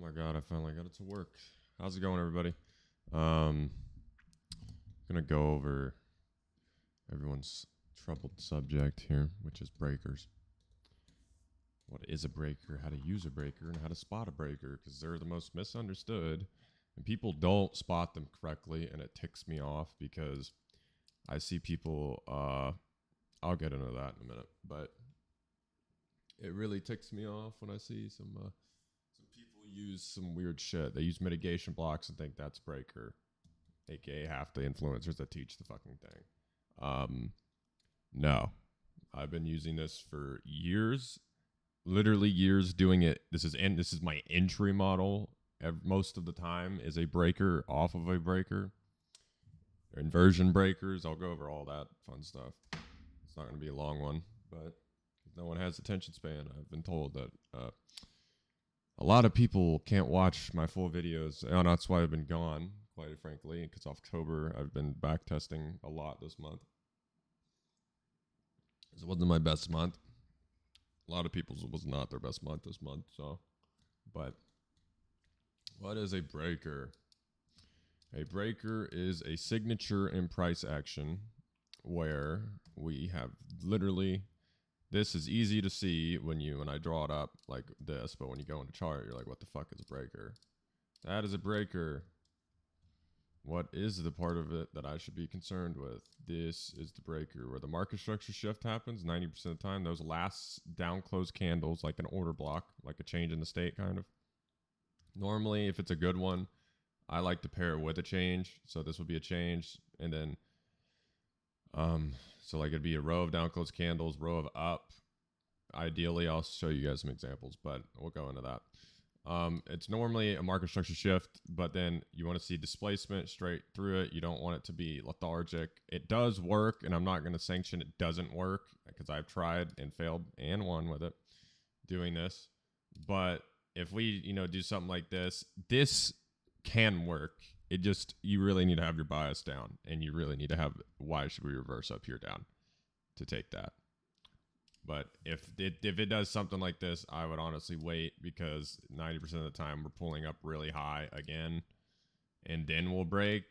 my god, I finally got it to work. How's it going, everybody? I'm gonna go over everyone's troubled subject here, which is breakers. What is a breaker, how to use a breaker, and how to spot a breaker, because they're the most misunderstood, and people don't spot them correctly, and it ticks me off because I see people, I'll get into that in a minute, but it really ticks me off when I see some people use some weird shit. They use mitigation blocks and think that's breaker, aka half the influencers that teach the fucking thing. No, I've been using this for years, literally years doing it. This is my entry model. Most of the time is a breaker off of a breaker. They're inversion breakers. I'll go over all that fun stuff. It's not going to be a long one, but no one has attention span. I've been told that a lot of people can't watch my full videos, and that's why I've been gone, quite frankly, because October I've been back testing a lot this month. It wasn't my best month. A lot of people's was not their best month this month. So, but what is a breaker? A breaker is a signature in price action where we have literally. This is easy to see when I draw it up like this, but when you go into chart, you're like, what the fuck is a breaker? That is a breaker. What is the part of it that I should be concerned with? This is the breaker where the market structure shift happens 90% of the time. Those last down close candles, like an order block, like a change in the state kind of. Normally, if it's a good one, I like to pair it with a change. So this would be a change, and then so like it'd be a row of down close candles, row of up. Ideally, I'll show you guys some examples, but we'll go into that. It's normally a market structure shift, but then you want to see displacement straight through it. You don't want it to be lethargic. It does work, and I'm not going to sanction it doesn't work because I've tried and failed and won with it doing this. But if we, do something like this, this can work. It just, you really need to have your bias down, and you really need to have, why should we reverse up here down to take that? But if it does something like this, I would honestly wait, because 90% of the time we're pulling up really high again, and then we'll break,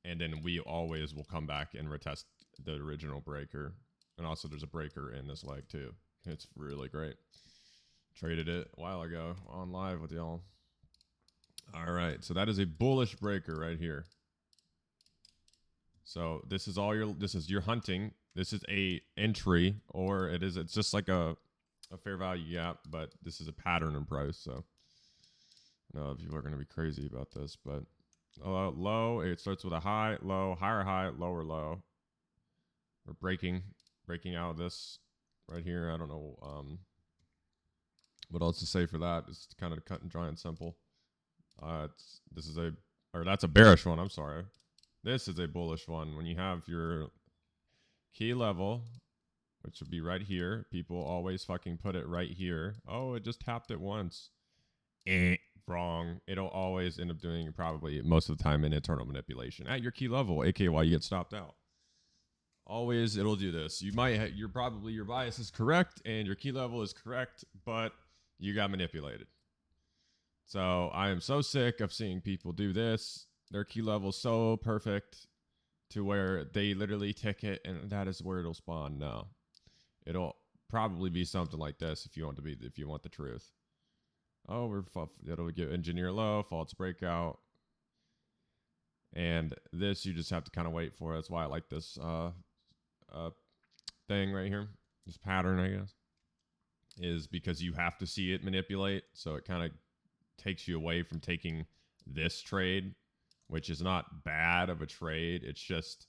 and then we always will come back and retest the original breaker. And also there's a breaker in this leg too. It's really great. Traded it a while ago on live with y'all. All right, so that is a bullish breaker right here. So this is your hunting. This is a entry, or it's just like a fair value gap, but this is a pattern in price. So no, people are going to be crazy about this, but low, it starts with a high, low, higher high, lower low. We're breaking out of this right here. I don't know what else to say for that. It's kind of cut and dry and simple. That's a bearish one. I'm sorry. This is a bullish one. When you have your key level, which would be right here, people always fucking put it right here. Oh, it just tapped it once. Wrong. It'll always end up doing, probably most of the time, an internal manipulation at your key level, aka why you get stopped out. Always, it'll do this. Your bias is correct and your key level is correct, but you got manipulated. So I am so sick of seeing people do this. Their key level is so perfect to where they literally tick it, and that is where it'll spawn. No, it'll probably be something like this if you want the truth. Oh, it'll give engineer low, false breakout, and this you just have to kind of wait for. That's why I like this thing right here, this pattern, I guess, is because you have to see it manipulate. So it kind of takes you away from taking this trade, which is not bad of a trade. It's just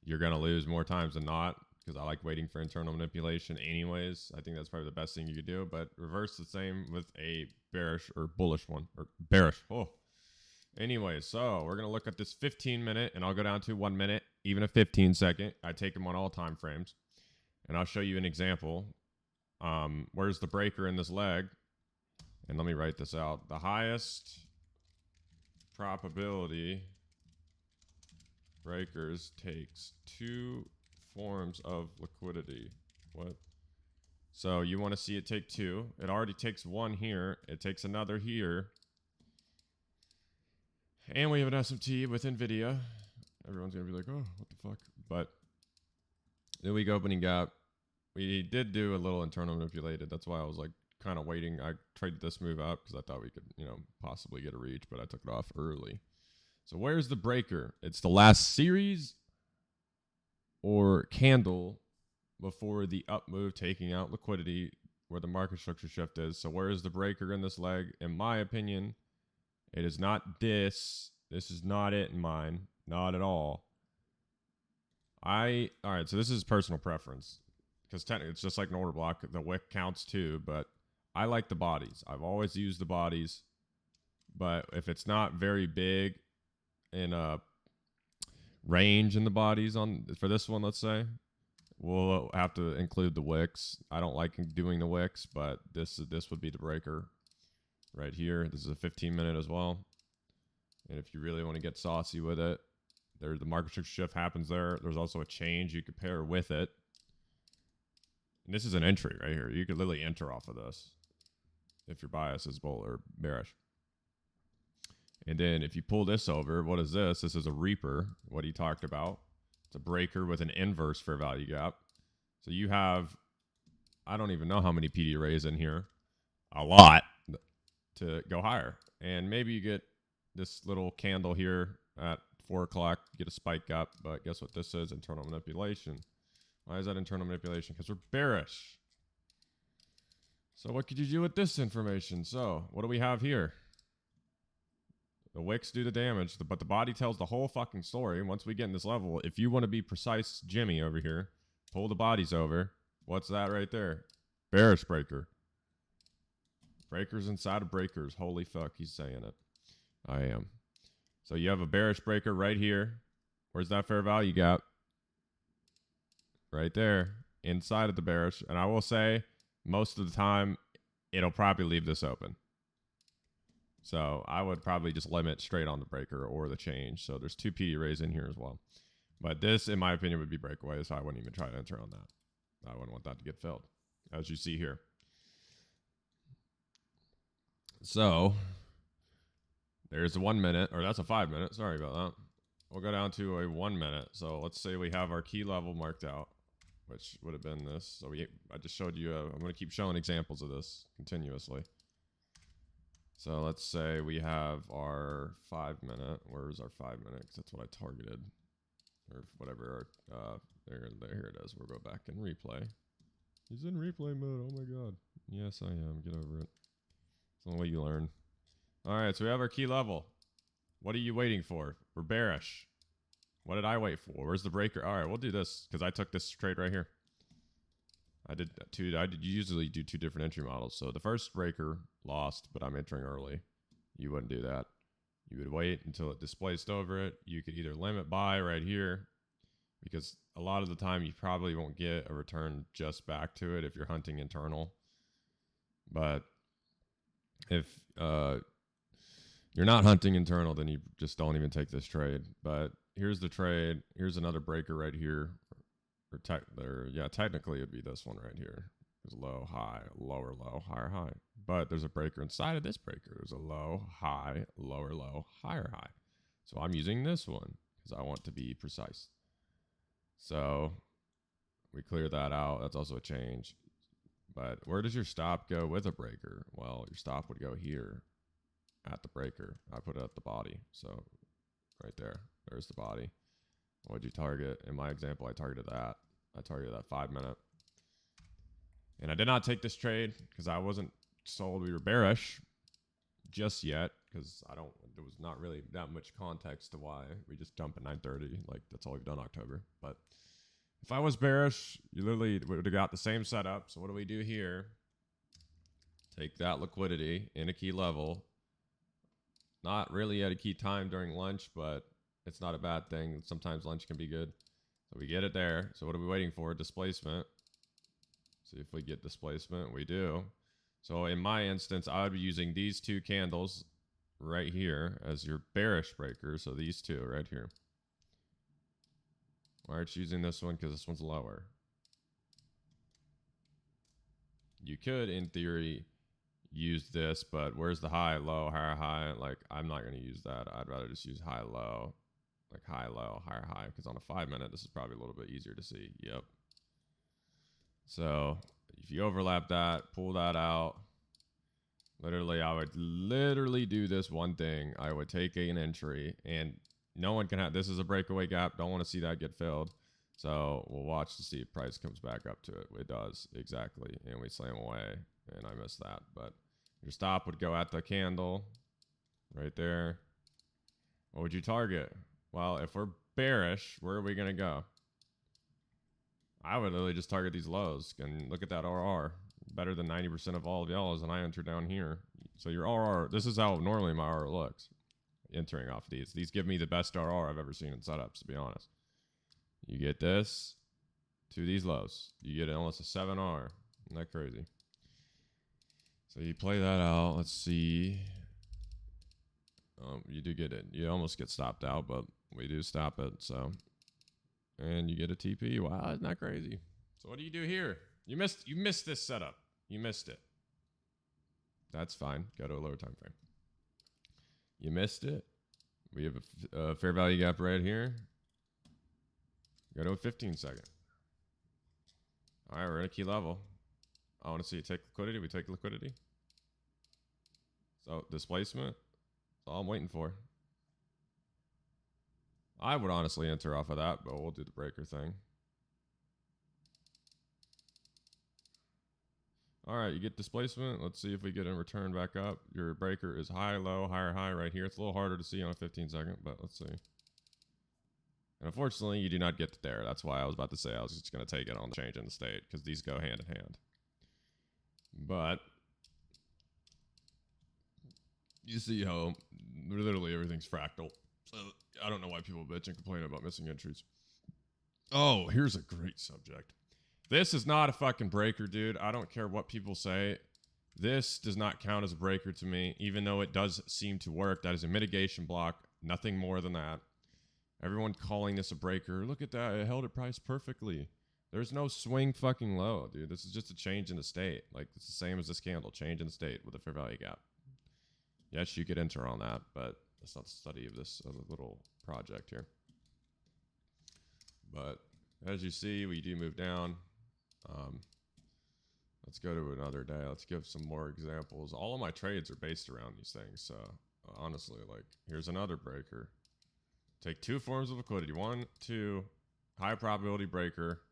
you're going to lose more times than not, because I like waiting for internal manipulation anyways. I think that's probably the best thing you could do, but reverse the same with a bearish or bullish one, or bearish. Oh, anyway, so we're going to look at this 15-minute, and I'll go down to 1 minute, even a 15-second. I take them on all time frames, and I'll show you an example. Where's the breaker in this leg? And let me write this out. The highest probability breakers takes two forms of liquidity. What? So you want to see it take 2. It already takes 1 here. It takes another here. And we have an SMT with NVIDIA. Everyone's going to be like, oh, what the fuck? But the weak opening gap, we did do a little internal manipulated. That's why I was like kind of waiting. I traded this move up because I thought we could, possibly get a reach, but I took it off early. So where's the breaker? It's the last series or candle before the up move taking out liquidity where the market structure shift is. So where is the breaker in this leg? In my opinion, it is not this. This is not it in mine. Not at all. All right, so this is personal preference because technically it's just like an order block. The wick counts too, but I like the bodies. I've always used the bodies, but if it's not very big in a range in the bodies for this one, let's say, we'll have to include the wicks. I don't like doing the wicks, but this would be the breaker right here. This is a 15-minute as well. And if you really want to get saucy with it, the market structure shift happens there. There's also a change you could pair with it. And this is an entry right here. You could literally enter off of this if your bias is bull or bearish. And then if you pull this over, what is this? This is a reaper, what he talked about. It's a breaker with an inverse fair value gap. So you have, I don't even know how many PD arrays in here. A lot to go higher. And maybe you get this little candle here at 4 o'clock, get a spike up. But guess what this is? Internal manipulation. Why is that internal manipulation? Because we're bearish. So what could you do with this information? So what do we have here? The wicks do the damage, but the body tells the whole fucking story. Once we get in this level, if you want to be precise Jimmy over here, pull the bodies over. What's that right there? Bearish breaker. Breakers inside of breakers. Holy fuck, he's saying it. I am. So you have a bearish breaker right here. Where's that fair value gap? Right there. Inside of the bearish. And I will say, most of the time, it'll probably leave this open. So I would probably just limit straight on the breaker or the change. So there's 2 PD arrays in here as well. But this, in my opinion, would be breakaway, so I wouldn't even try to enter on that. I wouldn't want that to get filled, as you see here. So there's a 1 minute, or that's a 5 minute. Sorry about that. We'll go down to a 1 minute. So let's say we have our key level marked out, which would have been this. So I just showed you. I'm going to keep showing examples of this continuously. So let's say we have our 5 minute. Where's our 5 minute? Because that's what I targeted. Or whatever. There it is. We'll go back and replay. He's in replay mode. Oh my god. Yes, I am. Get over it. It's the only way you learn. Alright, so we have our key level. What are you waiting for? We're bearish. What did I wait for? Where's the breaker? Alright, we'll do this. Because I took this trade right here. I did usually do 2 different entry models. So the first breaker lost, but I'm entering early. You wouldn't do that. You would wait until it displaced over it. You could either limit buy right here, because a lot of the time you probably won't get a return just back to it if you're hunting internal. But if you're not hunting internal, then you just don't even take this trade. But here's the trade. Here's another breaker right here. Technically it'd be this one right here. There's low, high, lower, low, higher, high. But there's a breaker inside of this breaker. There's a low, high, lower, low, higher, high. So I'm using this one because I want to be precise. So we clear that out. That's also a change. But where does your stop go with a breaker? Well, your stop would go here at the breaker. I put it at the body. So right there. There's the body. What did you target? In my example, I targeted that. I targeted that 5 minute. And I did not take this trade because I wasn't sold we were bearish just yet, because there was not really that much context to why we just dump at 9:30. Like, that's all we've done October. But if I was bearish, you literally would have got the same setup. So what do we do here? Take that liquidity in a key level. Not really at a key time during lunch, but it's not a bad thing. Sometimes lunch can be good. So we get it there. So what are we waiting for? Displacement. See if we get displacement. We do. So in my instance, I would be using these 2 candles right here as your bearish breakers. So these 2 right here. Why aren't you using this one? Because this one's lower. you could, in theory, use this, but where's the high, low, higher, high? Like, I'm not going to use that. I'd rather just use high, low, like high, low, higher, high, because on a 5 minute, this is probably a little bit easier to see. Yep. So if you overlap that, pull that out. Literally, I would literally do this one thing. I would take an entry, and no one can have, this is a breakaway gap. Don't want to see that get filled. So we'll watch to see if price comes back up to it. It does, exactly. And we slam away, and I missed that. But your stop would go at the candle right there. What would you target? Well, if we're bearish, where are we going to go? I would literally just target these lows. And look at that RR. Better than 90% of all of yellows, and I enter down here. So your RR, this is how normally my RR looks. Entering off these. These give me the best RR I've ever seen in setups, to be honest. You get this to these lows. You get almost a 7R. Isn't that crazy? So you play that out. Let's see. You do get it. You almost get stopped out, but we do stop it. So, and you get a TP. Wow, isn't that crazy? So what do you do here? You missed this setup. You missed it. That's fine. Go to a lower time frame. You missed it. We have a fair value gap right here. Go to a 15-second. All right, we're at a key level. I want to see you take liquidity. We take liquidity. So displacement. That's all I'm waiting for. I would honestly enter off of that, but we'll do the breaker thing. All right, you get displacement. Let's see if we get a return back up. Your breaker is high, low, higher, high right here. It's a little harder to see on a 15-second, but let's see. And unfortunately, you do not get there. That's why I was about to say I was just going to take it on the change in the state, because these go hand in hand. But you see how literally everything's fractal. So I don't know why people bitch and complain about missing entries. Oh, here's a great subject. This is not a fucking breaker, dude. I don't care what people say. This does not count as a breaker to me, even though it does seem to work. That is a mitigation block. Nothing more than that. Everyone calling this a breaker. Look at that. It held it priced perfectly. There's no swing fucking low, dude. This is just a change in the state. Like, it's the same as this candle. Change in the state with a fair value gap. Yes, you could enter on that, but that's not the study of this little project here. But as you see, we do move down. Let's go to another day. Let's give some more examples. All of my trades are based around these things. So honestly, like, here's another breaker. Take two forms of liquidity. 1, 2, high probability breaker.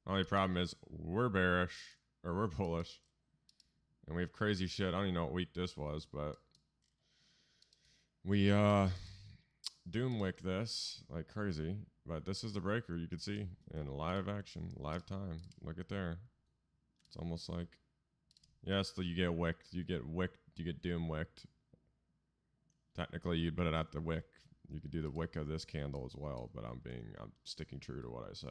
Only problem is we're bearish, or we're bullish, and we have crazy shit. I don't even know what week this was, but we doom wick this like crazy. But this is the breaker, you can see in live action, live time. Look at there. It's almost like, yes, you get wicked. You get wicked. You get doom wicked. Technically, you'd put it at the wick. You could do the wick of this candle as well, but I'm sticking true to what I say.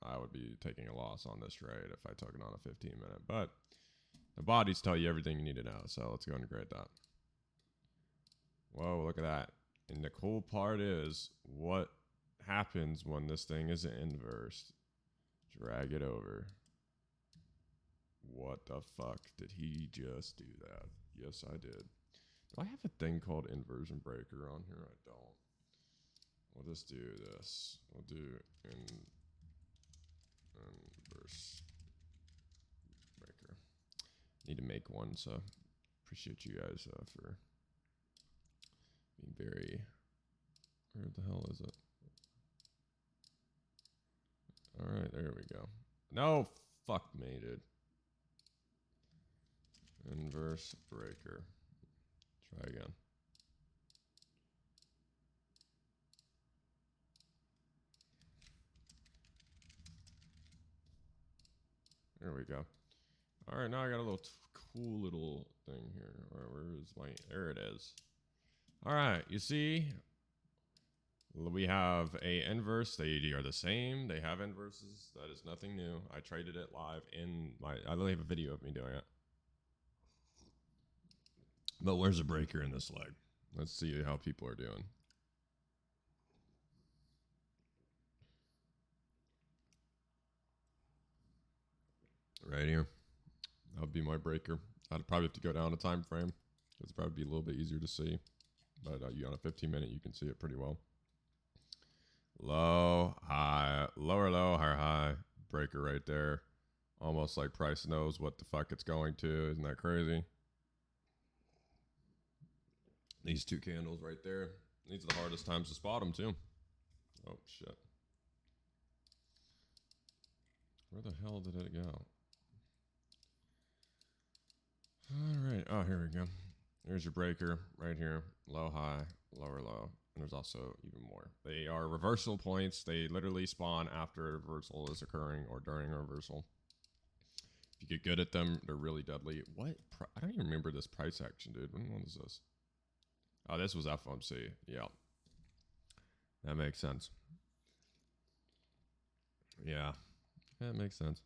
I would be taking a loss on this trade if I took it on a 15-minute. But the bodies tell you everything you need to know, so let's go and grade that. Whoa, look at that. And the cool part is what happens when this thing is inversed. Drag it over. What the fuck? Did he just do that? Yes, I did. Do I have a thing called inversion breaker on here? I don't. We'll just do this. We'll do inverse breaker. Need to make one, so appreciate you guys for being very. Where the hell is it? All right, there we go. No, fuck me, dude. Inverse breaker. Try again. There we go. All right, now I got a little cool little thing here. All right, where is my? There it is. All right, you see, we have a inverse. They are the same. They have inverses. That is nothing new. I traded it live in my. I literally have a video of me doing it. But where's the breaker in this leg? Let's see how people are doing. Right here. That would be my breaker. I'd probably have to go down a time frame. It's probably be a little bit easier to see. But you on a 15-minute, you can see it pretty well. Low, high, lower low, higher high. Breaker right there. Almost like price knows what the fuck it's going to. Isn't that crazy? These two candles right there. These are the hardest times to spot them too. Oh, shit. Where the hell did it go? All right. Oh, here we go. There's your breaker right here. Low, high, lower, low. And there's also even more. They are reversal points. They literally spawn after a reversal is occurring or during a reversal. If you get good at them, they're really deadly. What? I don't even remember this price action, dude. When was this? Oh, this was FOMC. Yeah. That makes sense. Yeah. That makes sense.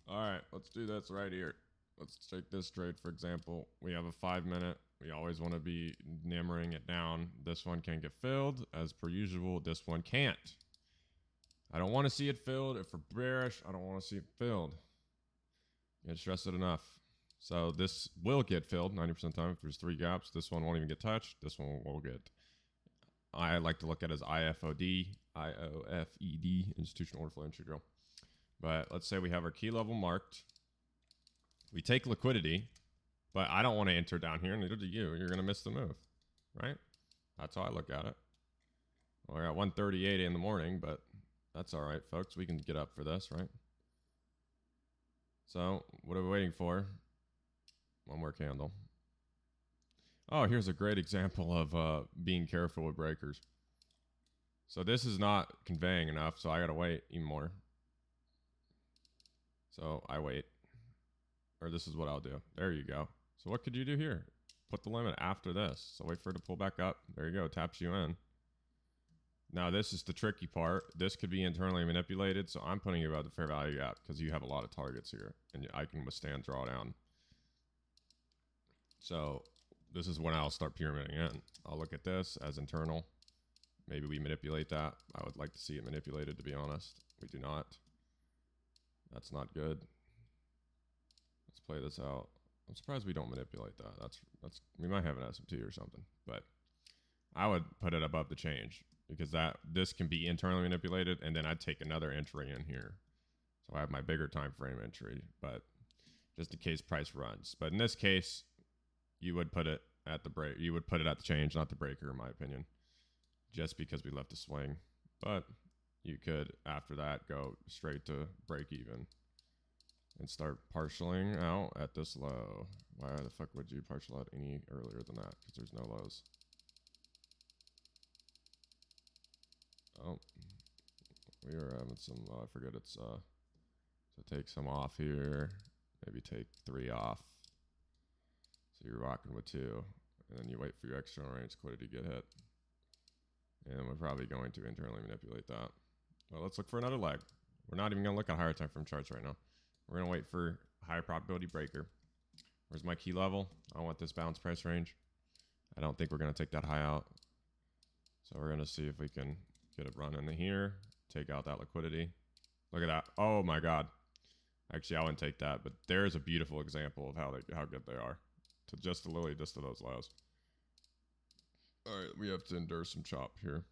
All right, let's do this right here. Let's take this trade, for example. We have a 5-minute. We always want to be nammering it down. This one can get filled. As per usual, this one can't. I don't want to see it filled. If we're bearish, I don't want to see it filled. Can't stress it enough. So this will get filled 90% of the time. If there's 3 gaps, this one won't even get touched. This one will get. I like to look at it as IFOD, IOFED, Institutional Order Flow Entry Drill. But let's say we have our key level marked. We take liquidity, but I don't want to enter down here, neither do you. You're going to miss the move, right? That's how I look at it. Well, we're at 1:38 in the morning, but that's all right, folks. We can get up for this, right? So what are we waiting for? One more candle. Oh, here's a great example of being careful with breakers. So this is not conveying enough, so I got to wait even more. So I wait. Or this is what I'll do. There you go. So what could you do here? Put the limit after this. So wait for it to pull back up. There you go. Taps you in. Now this is the tricky part. This could be internally manipulated. So I'm putting you about the fair value gap because you have a lot of targets here. And I can withstand drawdown. So this is when I'll start pyramiding in. I'll look at this as internal. Maybe we manipulate that. I would like to see it manipulated, to be honest. We do not. That's not good. Let's play this out. I'm surprised we don't manipulate that. That's we might have an SMT or something, but I would put it above the change because this can be internally manipulated, and then I'd take another entry in here. So I have my bigger time frame entry, but just in case price runs. But in this case, you would put it at the break. You would put it at the change, not the breaker, in my opinion, just because we left a swing. But you could, after that, go straight to break even and start partialing out at this low. Why the fuck would you partial out any earlier than that? Because there's no lows. Oh, we are having some, I forget it's, so take some off here, maybe take 3 off. So you're rocking with 2, and then you wait for your external range liquidity to get hit. And we're probably going to internally manipulate that. Well, let's look for another leg. We're not even going to look at higher time frame charts right now. We're going to wait for higher probability breaker. Where's my key level? I want this bounce price range. I don't think we're going to take that high out. So we're going to see if we can get a run in here, take out that liquidity. Look at that. Oh my God. Actually, I wouldn't take that, but there's a beautiful example of how good they are. To just literally just to those lows. All right, we have to endure some chop here.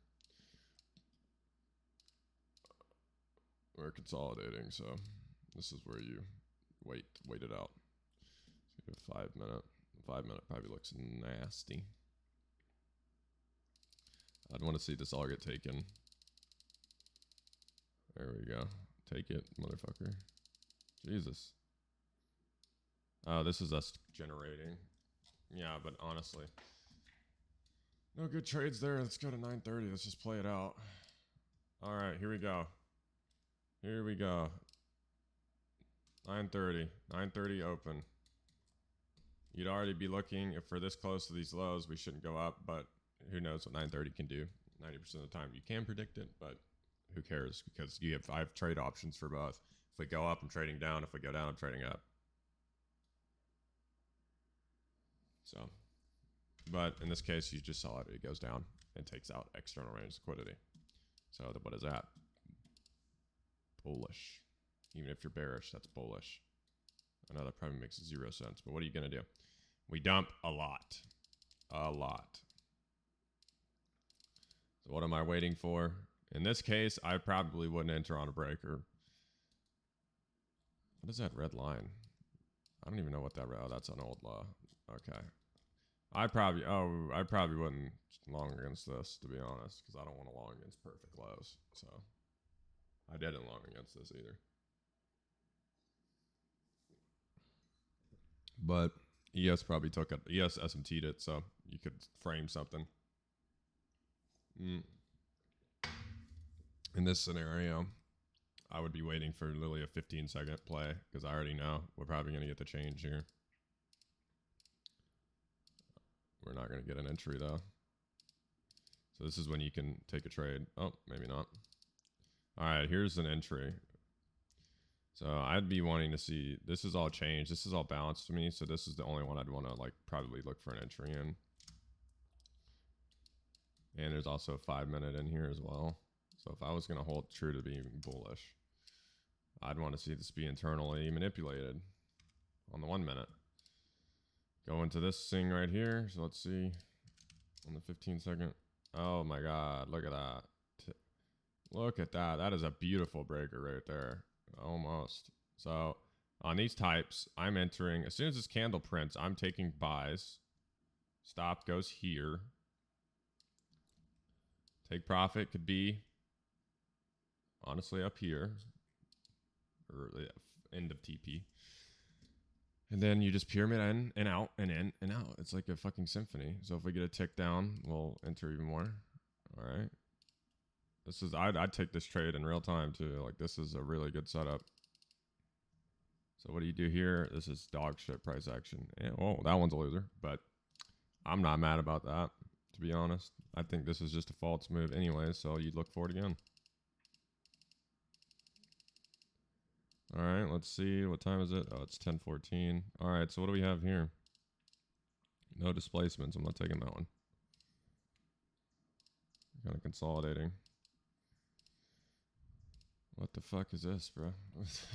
We're consolidating, so this is where you wait it out. So 5 minute. 5 minute probably looks nasty. I'd want to see this all get taken. There we go. Take it, motherfucker. Jesus. Oh, this is us generating. Yeah, but honestly, no good trades there. Let's go to 9:30. Let's just play it out. All right, here we go. Here we go. 9:30. 9:30 open. You'd already be looking, if we're this close to these lows, we shouldn't go up, but who knows what 9:30 can do. 90% of the time you can predict it, but who cares? Because I have trade options for both. If we go up, I'm trading down. If we go down, I'm trading up. So, but in this case, you just saw it. It goes down and takes out external range liquidity. So what is that? Bullish. Even if you're bearish, that's bullish. I know that probably makes 0 sense, but what are you going to do? We dump a lot. A lot. So what am I waiting for? In this case, I probably wouldn't enter on a breaker. What is that red line? I don't even know what that red. Oh, that's an old law. Okay. I probably wouldn't long against this, to be honest, because I don't want to long against perfect lows. So I didn't long against this either. But ES probably took it. ES SMT'd it, so you could frame something. In this scenario, I would be waiting for literally a 15-second play because I already know we're probably going to get the change here. We're not going to get an entry, though. So this is when you can take a trade. Oh, maybe not. All right, here's an entry. So I'd be wanting to see, this is all changed. This is all balanced to me. So this is the only one I'd want to like probably look for an entry in. And there's also a 5-minute in here as well. So if I was going to hold true to being bullish, I'd want to see this be internally manipulated on the 1 minute. Go into this thing right here. So let's see on the 15-second. Oh my God, look at that. Look at that. That is a beautiful breaker right there. Almost. So on these types, I'm entering, as soon as this candle prints, I'm taking buys. Stop goes here. Take profit could be honestly up here, or the end of TP. And then you just pyramid in and out and in and out. It's like a fucking symphony. So if we get a tick down, we'll enter even more. All right. This is, I'd take this trade in real time too. Like this is a really good setup. So what do you do here? This is dog shit price action. And, oh, that one's a loser, but I'm not mad about that, to be honest. I think this is just a false move anyway, so you'd look for it again. All right, let's see. What time is it? Oh, it's 10:14. All right, so what do we have here? No displacements. I'm not taking that one. Kind of consolidating. What the fuck is this, bro?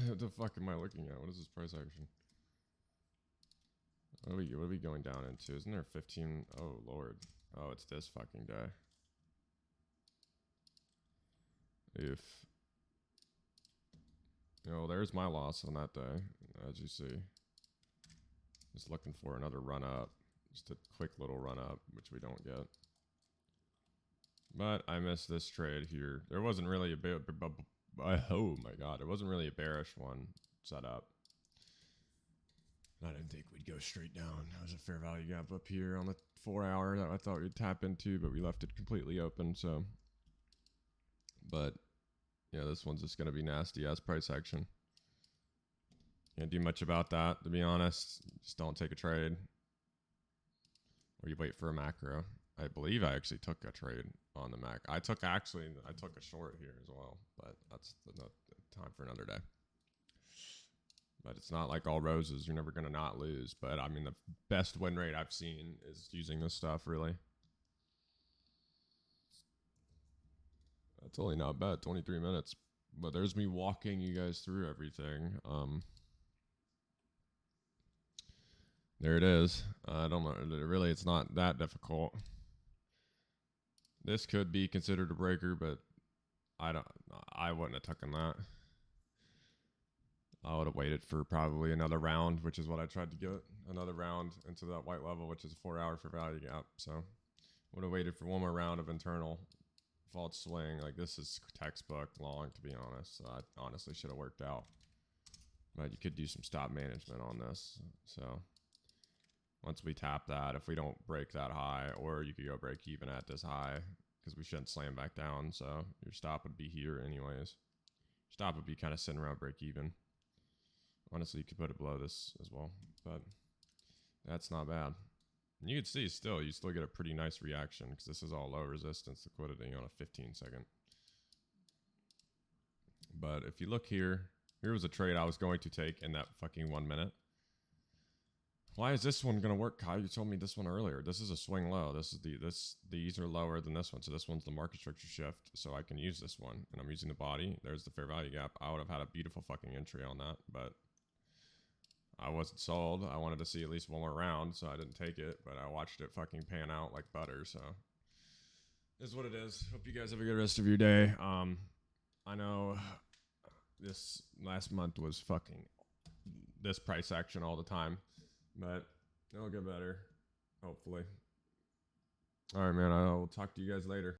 What the fuck am I looking at? What is this price action? What are we going down into? Isn't there 15? Oh, Lord. Oh, it's this fucking day. Oof. Oh, there's my loss on that day, as you see. Just looking for another run up. Just a quick little run up, which we don't get. But I missed this trade here. There wasn't really a bit. Oh my God, it wasn't really a bearish one set up. I didn't think we'd go straight down. That was a fair value gap up here on the 4 hour that I thought we'd tap into, but we left it completely open. So, but yeah, this one's just going to be nasty as price action. Can't do much about that, to be honest. Just don't take a trade. Or you wait for a macro. I believe I actually took a trade on the Mac. I took a short here as well, but that's time for another day. But it's not like all roses. You're never going to not lose. But I mean, the best win rate I've seen is using this stuff, really. That's only not bad, 23 minutes. But there's me walking you guys through everything. There it is. I don't know. Really, it's not that difficult. This could be considered a breaker, but I wouldn't have taken that. I would have waited for probably another round, which is what I tried to get. Another round into that white level, which is a 4 hour for value gap. So would have waited for one more round of internal false swing. Like this is textbook long, to be honest. So I honestly should have worked out. But you could do some stop management on this. So once we tap that, if we don't break that high, or you could go break even at this high, because we shouldn't slam back down. So your stop would be here anyways. Stop would be kind of sitting around break even. Honestly, you could put it below this as well, but that's not bad. And you can see you still get a pretty nice reaction because this is all low resistance liquidity on a 15-second. But if you look here, here was a trade I was going to take in that fucking 1 minute. Why is this one gonna work, Kyle? You told me this one earlier. This is a swing low. These are lower than this one, so this one's the market structure shift. So I can use this one, and I'm using the body. There's the fair value gap. I would have had a beautiful fucking entry on that, but I wasn't sold. I wanted to see at least one more round, so I didn't take it. But I watched it fucking pan out like butter. So is what it is. Hope you guys have a good rest of your day. I know this last month was fucking this price action all the time. But it'll get better, hopefully. All right, man. I'll talk to you guys later.